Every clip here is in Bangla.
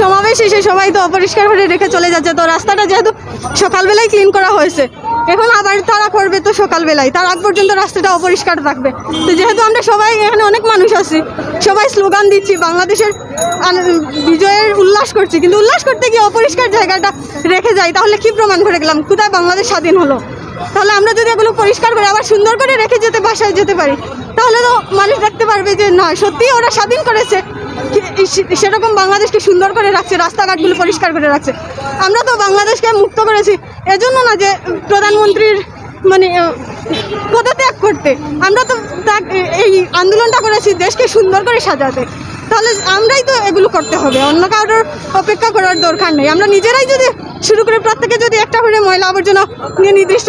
সমাবেশ এসে সবাই তো অপরিষ্কার করে রেখে চলে যাচ্ছে। তো রাস্তাটা যেহেতু সকালবেলায় ক্লিন করা হয়েছে, এখন আবার তারা করবে তো সকালবেলায়, তার আগ পর্যন্ত রাস্তাটা অপরিষ্কার থাকবে। তো যেহেতু আমরা সবাই এখানে অনেক মানুষ আছি, সবাই স্লোগান দিচ্ছি, বাংলাদেশের বিজয়ের উল্লাস করছি, কিন্তু উল্লাস করতে গিয়ে অপরিষ্কার জায়গাটা রেখে যাই, তাহলে কি প্রমাণ করে গেলাম কোথায় বাংলাদেশ স্বাধীন হলো? তাহলে আমরা যদি এগুলো পরিষ্কার করে আবার সুন্দর করে রেখে যেতে বাসায় যেতে পারি, তাহলে তো মানুষ দেখতে পারবে যে না, সত্যিই ওরা স্বাধীন করেছে, সেরকম বাংলাদেশকে সুন্দর করে রাখছে, রাস্তাঘাটগুলো পরিষ্কার করে রাখছে। আমরা তো বাংলাদেশকে মুক্ত করেছি এজন্য না যে প্রধানমন্ত্রীর মানে পদত্যাগ করতে, আমরা তো এই আন্দোলনটা করেছি দেশকে সুন্দর করে সাজাতে। তাহলে আমরাই তো এগুলো করতে হবে, অন্য কারোর অপেক্ষা করার দরকার নেই। আমরা নিজেরাই যদি শুরু করে প্রত্যেকে যদি একটা করে ময়লা আবর্জনা নির্দিষ্ট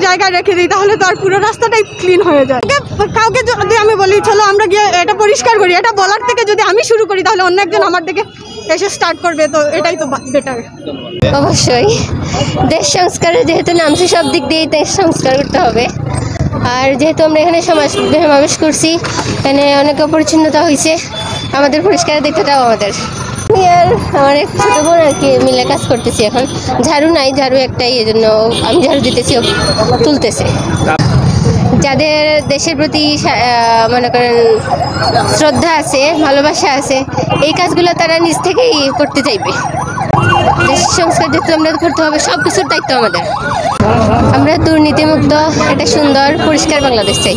জায়গায় রেখে দিই, তাহলে তো আর পুরো রাস্তাটাই ক্লিন হয়ে যায়। কাউকে যদি আমি বলি চলো আমরা গিয়ে এটা পরিষ্কার করি, এটা বলার থেকে যদি আমি শুরু করি, তাহলে অন্য একজন আমার দিকে এসে স্টার্ট করবে, তো এটাই তো বেটার। অবশ্যই দেশ সংস্কারে যেহেতু নামছে, সব দিক দিয়েই দেশ সংস্কার করতে হবে। আর যেহেতু আমরা এখানে সমাবেশ করছি, এখানে অনেক অপরিচ্ছন্নতা হয়েছে, আমাদের পরিষ্কারের দিকটাও আমাদের আর আমার এক ছোট বোন আর কি মিলে কাজ করতেছি। এখন ঝাড়ু নাই, ঝাড়ু একটাই, এই জন্য আমি ঝাড়ু দিতেছি, ও তুলতেছে। যাদের দেশের প্রতি মনে করেন শ্রদ্ধা আছে, ভালোবাসা আছে, এই কাজগুলো তারা নিজ থেকেই করতে চাইবে। দেশ সংস্কার যেহেতু আমরা করতে হবে, সব কিছুর দায়িত্ব আমাদের। আমরা দুর্নীতিমুক্ত একটা সুন্দর পরিষ্কার বাংলাদেশ চাই।